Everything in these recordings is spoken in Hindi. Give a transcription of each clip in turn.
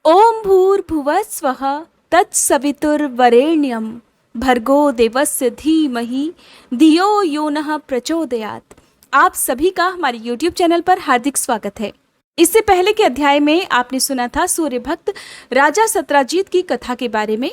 ओम भूर्भुवः स्वः तत्सवितुर्वरेण्यं भर्गो देवस्य धीमहि धियो यो नः प्रचोदयात्। आप सभी का हमारे YouTube चैनल पर हार्दिक स्वागत है। इससे पहले के अध्याय में आपने सुना था सूर्य भक्त राजा सत्राजीत की कथा के बारे में।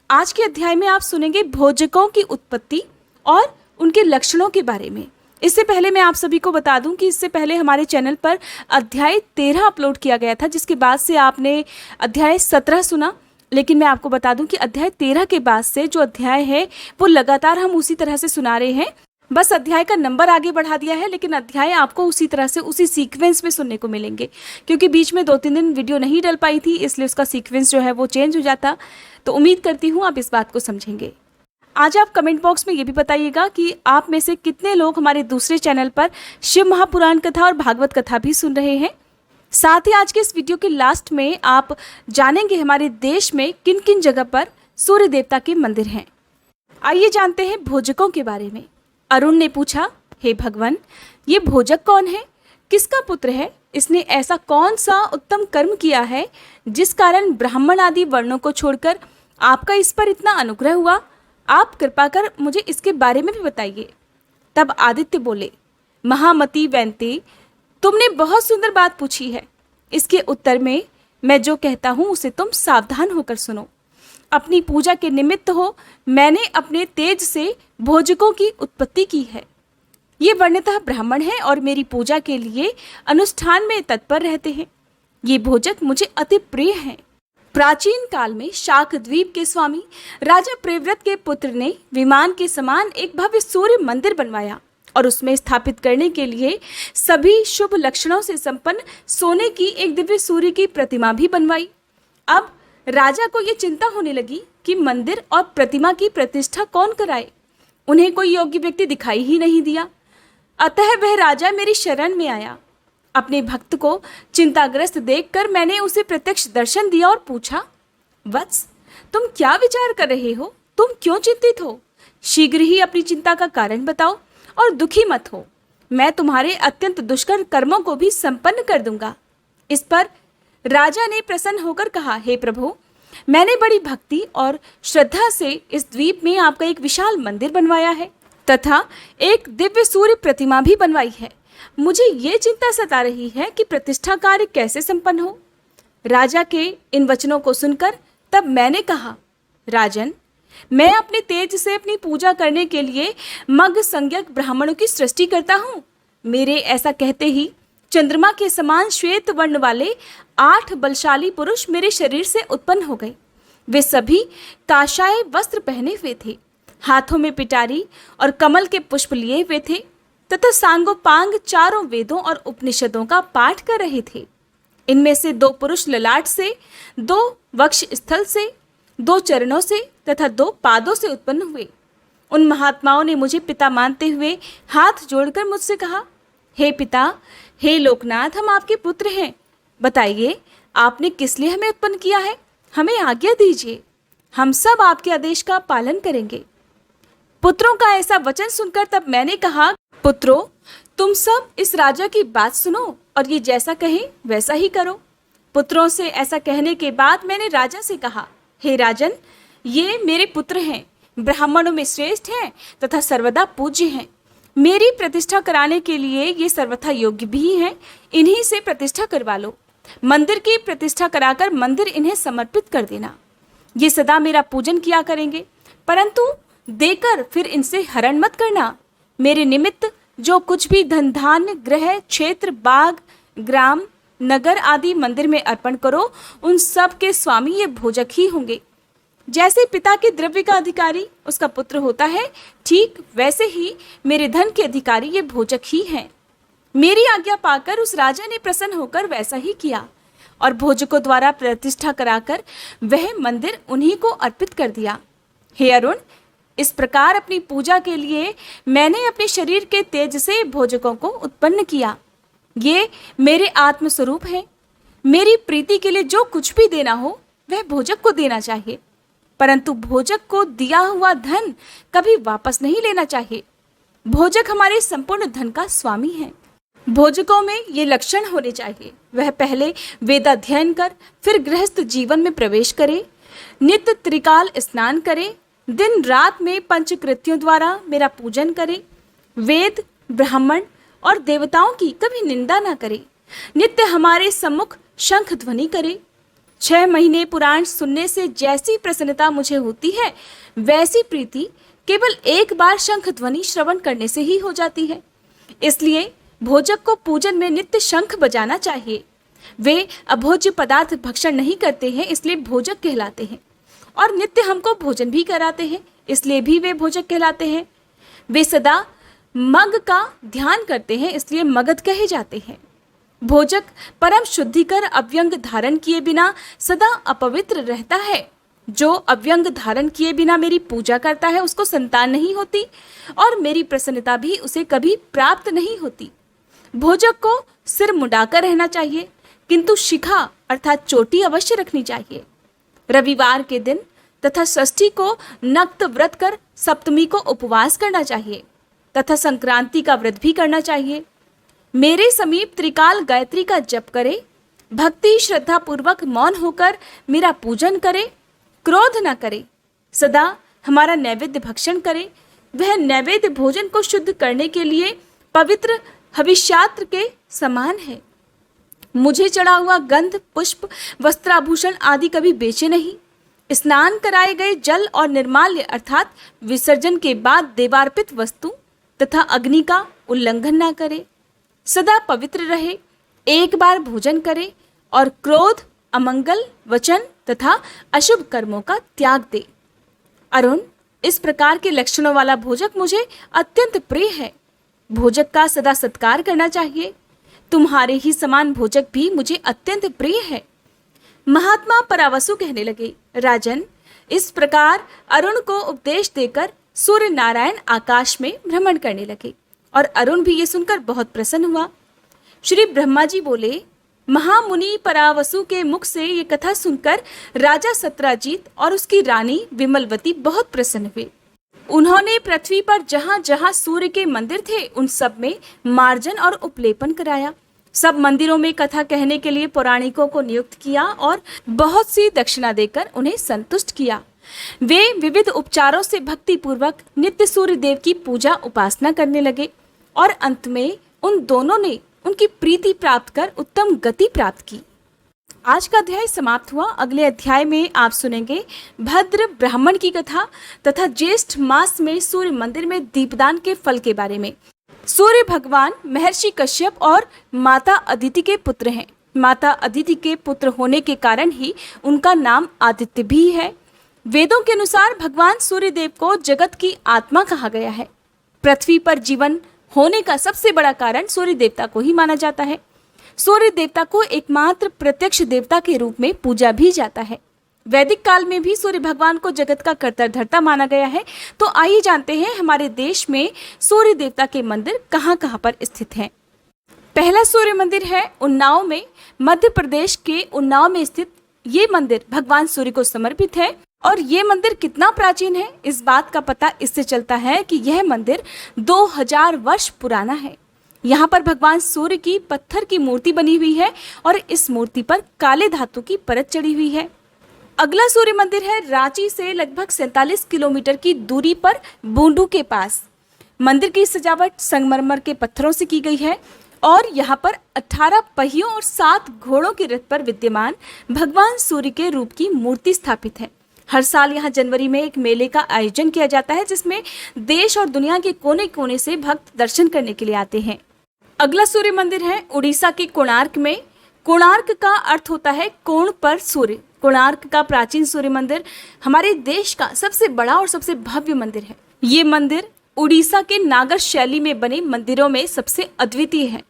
आज के अध्याय में आप सुनेंगे भोजकों की उत्पत्ति और उनके लक्षणों के बारे में। इससे पहले मैं आप सभी को बता दूं कि इससे पहले हमारे चैनल पर अध्याय 13 अपलोड किया गया था, जिसके बाद से आपने अध्याय 17 सुना। लेकिन मैं आपको बता दूं कि अध्याय 13 के बाद से जो अध्याय है वो लगातार हम उसी तरह से सुना रहे हैं। बस अध्याय का नंबर आगे बढ़ा दिया है, लेकिन अध्याय आपको उसी तरह से उसी सीक्वेंस में सुनने को मिलेंगे। क्योंकि बीच में 2-3 दिन वीडियो नहीं डल पाई थी, इसलिए उसका सीक्वेंस जो है वो चेंज हो जाता। तो उम्मीद करती हूँ आप इस बात को समझेंगे। आज आप कमेंट बॉक्स में ये भी बताइएगा कि आप में से कितने लोग हमारे दूसरे चैनल पर शिव महापुराण कथा और भागवत कथा भी सुन रहे हैं। साथ ही आज के इस वीडियो के लास्ट में आप जानेंगे हमारे देश में किन किन जगह पर सूर्य देवता के मंदिर हैं। आइए जानते हैं भोजकों के बारे में। अरुण ने पूछा, हे भगवान, ये भोजक कौन है, किसका पुत्र है, इसने ऐसा कौन सा उत्तम कर्म किया है जिस कारण ब्राह्मण आदि वर्णों को छोड़कर आपका इस पर इतना अनुग्रह हुआ। आप कृपा कर मुझे इसके बारे में भी बताइए। तब आदित्य बोले, महामती वैंते, तुमने बहुत सुंदर बात पूछी है। इसके उत्तर में मैं जो कहता हूँ उसे तुम सावधान होकर सुनो। अपनी पूजा के निमित्त हो मैंने अपने तेज से भोजकों की उत्पत्ति की है। ये वर्णतः ब्राह्मण हैं और मेरी पूजा के लिए अनुष्ठान में तत्पर रहते हैं। ये भोजक मुझे अति प्रिय हैं। प्राचीन काल में शाक द्वीप के स्वामी राजा प्रियव्रत के पुत्र ने विमान के समान एक भव्य सूर्य मंदिर बनवाया और उसमें स्थापित करने के लिए सभी शुभ लक्षणों से संपन्न सोने की एक दिव्य सूर्य की प्रतिमा भी बनवाई। अब राजा को ये चिंता होने लगी कि मंदिर और प्रतिमा की प्रतिष्ठा कौन कराए। उन्हें कोई योग्य व्यक्ति दिखाई ही नहीं दिया। अतः वह राजा मेरी शरण में आया। अपने भक्त को चिंताग्रस्त देखकर मैंने उसे प्रत्यक्ष दर्शन दिया और पूछा, वत्स, तुम क्या विचार कर रहे हो? तुम क्यों चिंतित हो? शीघ्र ही अपनी चिंता का कारण बताओ और दुखी मत हो। मैं तुम्हारे अत्यंत दुष्कर कर्मों को भी संपन्न कर दूंगा। इस पर राजा ने प्रसन्न होकर कहा, हे प्रभु, मैंने बड़ी भक्ति और श्रद्धा से इस द्वीप में आपका एक विशाल मंदिर बनवाया है तथा एक दिव्य सूर्य प्रतिमा भी बनवाई है। मुझे ये चिंता सता रही है कि प्रतिष्ठा कार्य कैसे संपन्न हो। राजा के इन वचनों को सुनकर तब मैंने कहा, राजन, मैं अपने तेज से अपनी पूजा करने के लिए मग संज्ञक ब्राह्मणों की सृष्टि करता हूँ। मेरे ऐसा कहते ही चंद्रमा के समान श्वेत वर्ण वाले 8 बलशाली पुरुष मेरे शरीर से उत्पन्न हो गए। वे सभी काशाय वस्त्र पहने हुए थे, हाथों में पिटारी और कमल के पुष्प लिए हुए थे तथा सांगोपांग चारों वेदों और उपनिषदों का पाठ कर रहे थे। इनमें से 2 पुरुष ललाट से, 2 वक्ष स्थल से, 2 चरणों से तथा 2 पादों से उत्पन्न हुए। उन महात्माओं ने मुझे पिता मानते हुए हाथ जोड़कर मुझसे कहा, हे पिता, हे लोकनाथ, हम आपके पुत्र हैं। बताइए, आपने किस लिए हमें उत्पन्न किया है? हमें आज्ञा दीजिए, हम सब आपके आदेश का पालन करेंगे। पुत्रों का ऐसा वचन सुनकर तब मैंने कहा, पुत्रों, तुम सब इस राजा की बात सुनो और ये जैसा कहे वैसा ही करो। पुत्रों से ऐसा कहने के बाद मैंने राजा से कहा, हे राजन, ये मेरे पुत्र हैं, ब्राह्मणों में श्रेष्ठ हैं तथा सर्वदा पूज्य हैं। मेरी प्रतिष्ठा कराने के लिए ये सर्वथा योग्य भी हैं। इन्हीं से प्रतिष्ठा करवा लो। मंदिर की प्रतिष्ठा कराकर मंदिर इन्हें समर्पित कर देना। ये सदा मेरा पूजन किया करेंगे, परंतु देकर फिर इनसे हरण मत करना। मेरे निमित्त जो कुछ भी धन धान्य, ग्रह, क्षेत्र, बाग, ग्राम, नगर आदि मंदिर में अर्पण करो, उन सब के स्वामी ये भोजक ही होंगे। जैसे पिता के द्रव्य का अधिकारी उसका पुत्र होता है, ठीक वैसे ही मेरे धन के अधिकारी ये भोजक ही हैं। मेरी आज्ञा पाकर उस राजा ने प्रसन्न होकर वैसा ही किया और भोजकों द्वारा प्रतिष्ठा कराकर वह मंदिर उन्हीं को अर्पित कर दिया। हे अरुण, इस प्रकार अपनी पूजा के लिए मैंने अपने शरीर के तेज से भोजकों को उत्पन्न किया। ये मेरे आत्मस्वरूप हैं। मेरी प्रीति के लिए जो कुछ भी देना हो वह भोजक को देना चाहिए, परंतु भोजक को दिया हुआ धन कभी वापस नहीं लेना चाहिए। भोजक हमारे संपूर्ण धन का स्वामी है। भोजकों में ये लक्षण होने चाहिए। वह पहले वेदाध्ययन कर फिर गृहस्थ जीवन में प्रवेश करे, नित्य त्रिकाल स्नान करे, दिन रात में पंचकृत्यों द्वारा मेरा पूजन करे, वेद ब्राह्मण और देवताओं की कभी निंदा ना करे, नित्य हमारे सम्मुख शंख ध्वनि करे। 6 महीने पुराण सुनने से जैसी प्रसन्नता मुझे होती है वैसी प्रीति केवल एक बार शंख ध्वनि श्रवण करने से ही हो जाती है। इसलिए भोजक को पूजन में नित्य शंख बजाना चाहिए। वे अभोज्य पदार्थ भक्षण नहीं करते हैं, इसलिए भोजक कहलाते हैं, और नित्य हमको भोजन भी कराते हैं, इसलिए भी वे भोजक कहलाते हैं। वे सदा मग का ध्यान करते हैं, इसलिए मगध कहे जाते हैं। भोजक परम शुद्धिकर अव्यंग धारण किए बिना सदा अपवित्र रहता है। जो अव्यंग धारण किए बिना मेरी पूजा करता है उसको संतान नहीं होती और मेरी प्रसन्नता भी उसे कभी प्राप्त नहीं होती। भोजक को सिर मुंडाकर रहना चाहिए, किंतु शिखा अर्थात चोटी अवश्य रखनी चाहिए। रविवार के दिन तथा षष्ठी को नक्त व्रत कर सप्तमी को उपवास करना चाहिए तथा संक्रांति का व्रत भी करना चाहिए। मेरे समीप त्रिकाल गायत्री का जप करे, भक्ति श्रद्धा पूर्वक मौन होकर मेरा पूजन करे, क्रोध न करे, सदा हमारा नैवेद्य भक्षण करे। वह नैवेद्य भोजन को शुद्ध करने के लिए पवित्र हविष्यात्र के समान है। मुझे चढ़ा हुआ गंध पुष्प वस्त्राभूषण आदि कभी बेचे नहीं। स्नान कराए गए जल और निर्माल्य अर्थात विसर्जन के बाद देवार्पित वस्तु तथा अग्नि का उल्लंघन ना करे, सदा पवित्र रहे, एक बार भोजन करे और क्रोध अमंगल वचन तथा अशुभ कर्मों का त्याग दे। अरुण, इस प्रकार के लक्षणों वाला भोजक मुझे अत्यंत प्रिय है। भोजक का सदा सत्कार करना चाहिए। तुम्हारे ही समान भोजक भी मुझे अत्यंत प्रिय है। महात्मा परावसु कहने लगे, राजन, इस प्रकार अरुण को उपदेश देकर सूर्य नारायण आकाश में भ्रमण करने लगे और अरुण भी ये सुनकर बहुत प्रसन्न हुआ। श्री ब्रह्मा जी बोले, महामुनि परावसु के मुख से ये कथा सुनकर राजा सत्राजीत और उसकी रानी विमलवती बहुत प्रसन्न हुए। उन्होंने पृथ्वी पर जहां जहां सूर्य के मंदिर थे उन सब में मार्जन और उपलेपन कराया। सब मंदिरों में कथा कहने के लिए पौराणिकों को नियुक्त किया और बहुत सी दक्षिणा देकर उन्हें संतुष्ट किया। वे विविध उपचारों से भक्ति पूर्वक नित्य सूर्य देव की पूजा उपासना करने लगे और अंत में उन दोनों ने उनकी प्रीति प्राप्त कर उत्तम गति प्राप्त की। आज का अध्याय समाप्त हुआ। अगले अध्याय में आप सुनेंगे भद्र ब्राह्मण की कथा तथा ज्येष्ठ मास में सूर्य मंदिर में दीपदान के फल के बारे में। सूर्य भगवान महर्षि कश्यप और माता अदिति के पुत्र हैं। माता अदिति के पुत्र होने के कारण ही उनका नाम आदित्य भी है। वेदों के अनुसार भगवान सूर्य देव को जगत की आत्मा कहा गया है। पृथ्वी पर जीवन होने का सबसे बड़ा कारण सूर्य देवता को ही माना जाता है। सूर्य देवता को एकमात्र प्रत्यक्ष देवता के रूप में पूजा भी जाता है। वैदिक काल में भी सूर्य भगवान को जगत का कर्ताधर्ता माना गया है। तो आइए जानते हैं हमारे देश में सूर्य देवता के मंदिर कहाँ कहाँ पर स्थित हैं। पहला सूर्य मंदिर है उन्नाव में, मध्य प्रदेश के उन्नाव में स्थित। ये मंदिर भगवान सूर्य को समर्पित है और ये मंदिर कितना प्राचीन है इस बात का पता इससे चलता है कि यह मंदिर 2000 वर्ष पुराना है। यहाँ पर भगवान सूर्य की पत्थर की मूर्ति बनी हुई है और इस मूर्ति पर काले धातु की परत चढ़ी हुई है। अगला सूर्य मंदिर है रांची से लगभग 47 किलोमीटर की दूरी पर बूंदू के पास। मंदिर की सजावट संगमरमर के पत्थरों से की गई है और यहाँ पर 18 पहियों और 7 घोड़ों के रथ पर विद्यमान भगवान सूर्य के रूप की मूर्ति स्थापित है। हर साल यहाँ जनवरी में एक मेले का आयोजन किया जाता है जिसमें देश और दुनिया के कोने कोने से भक्त दर्शन करने के लिए आते हैं। अगला सूर्य मंदिर है उड़ीसा के कोणार्क में। कोणार्क का अर्थ होता है कोण पर सूर्य। कोणार्क का प्राचीन सूर्य मंदिर हमारे देश का सबसे बड़ा और सबसे भव्य मंदिर है। ये मंदिर उड़ीसा के नागर शैली में बने मंदिरों में सबसे अद्वितीय है।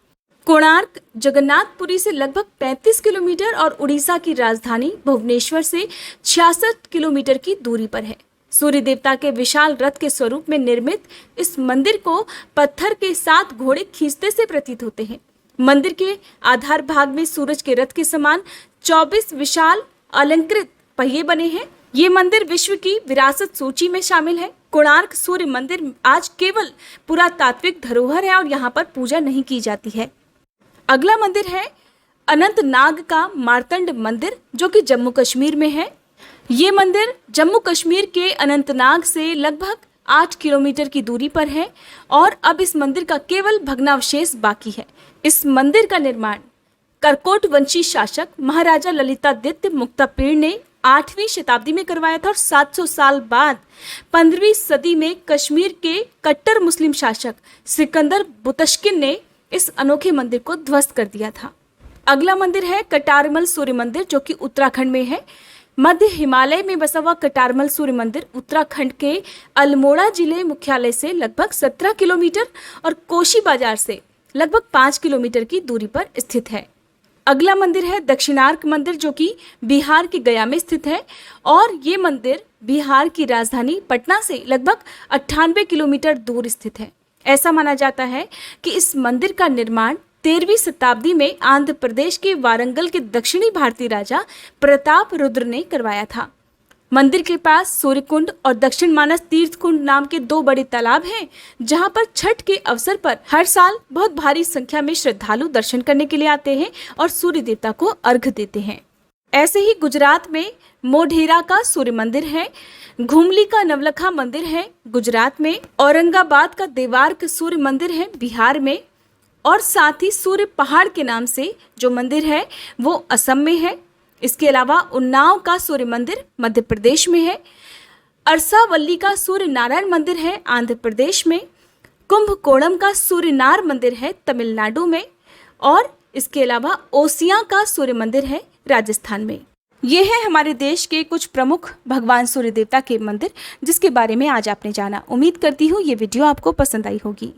कोणार्क जगन्नाथपुरी से लगभग 35 किलोमीटर और उड़ीसा की राजधानी भुवनेश्वर से 66 किलोमीटर की दूरी पर है। सूर्य देवता के विशाल रथ के स्वरूप में निर्मित इस मंदिर को पत्थर के 7 घोड़े खींचते से प्रतीत होते हैं। मंदिर के आधार भाग में सूरज के रथ के समान 24 विशाल अलंकृत पहिए बने हैं। ये मंदिर विश्व की विरासत सूची में शामिल है। कोणार्क सूर्य मंदिर आज केवल पुरातात्विक धरोहर है और यहाँ पर पूजा नहीं की जाती है। अगला मंदिर है अनंतनाग का मार्तंड मंदिर, जो कि जम्मू कश्मीर में है। ये मंदिर जम्मू कश्मीर के अनंतनाग से लगभग 8 किलोमीटर की दूरी पर है और अब इस मंदिर का केवल भग्नावशेष बाकी है। इस मंदिर का निर्माण करकोट वंशी शासक महाराजा ललितादित्य मुक्तापीड़ ने 8वीं शताब्दी में करवाया था और 700 साल बाद 15वीं सदी में कश्मीर के कट्टर मुस्लिम शासक सिकंदर बुतश्किन ने इस अनोखे मंदिर को ध्वस्त कर दिया था। अगला मंदिर है कटारमल सूर्य मंदिर, जो कि उत्तराखंड में है। मध्य हिमालय में बसा हुआ कटारमल सूर्य मंदिर उत्तराखंड के अल्मोड़ा जिले मुख्यालय से लगभग 17 किलोमीटर और कोशी बाजार से लगभग 5 किलोमीटर की दूरी पर स्थित है। अगला मंदिर है दक्षिणार्क मंदिर, जो कि बिहार के गया में स्थित है और ये मंदिर बिहार की राजधानी पटना से लगभग 98 किलोमीटर दूर स्थित है। ऐसा माना जाता है कि इस मंदिर का निर्माण 13वीं शताब्दी में आंध्र प्रदेश के वारंगल के दक्षिणी भारतीय राजा प्रताप रुद्र ने करवाया था। मंदिर के पास सूर्यकुंड और दक्षिण मानस तीर्थ कुंड नाम के 2 बड़े तालाब हैं, जहां पर छठ के अवसर पर हर साल बहुत भारी संख्या में श्रद्धालु दर्शन करने के लिए आते हैं और सूर्य देवता को अर्घ्य देते हैं। ऐसे ही गुजरात में मोढेरा का सूर्य मंदिर है, घुमली का नवलखा मंदिर है गुजरात में, औरंगाबाद का देवार्क सूर्य मंदिर है बिहार में और साथ ही सूर्य पहाड़ के नाम से जो मंदिर है वो असम में है। इसके अलावा उन्नाव का सूर्य मंदिर मध्य प्रदेश में है। अरसावल्ली का सूर्य नारायण मंदिर है आंध्र प्रदेश में। कुंभकोणम का सूर्यनार मंदिर है तमिलनाडु में और इसके अलावा ओसिया का सूर्य मंदिर है राजस्थान में। ये है हमारे देश के कुछ प्रमुख भगवान सूर्य देवता के मंदिर, जिसके बारे में आज आपने जाना। उम्मीद करती हूँ ये वीडियो आपको पसंद आई होगी।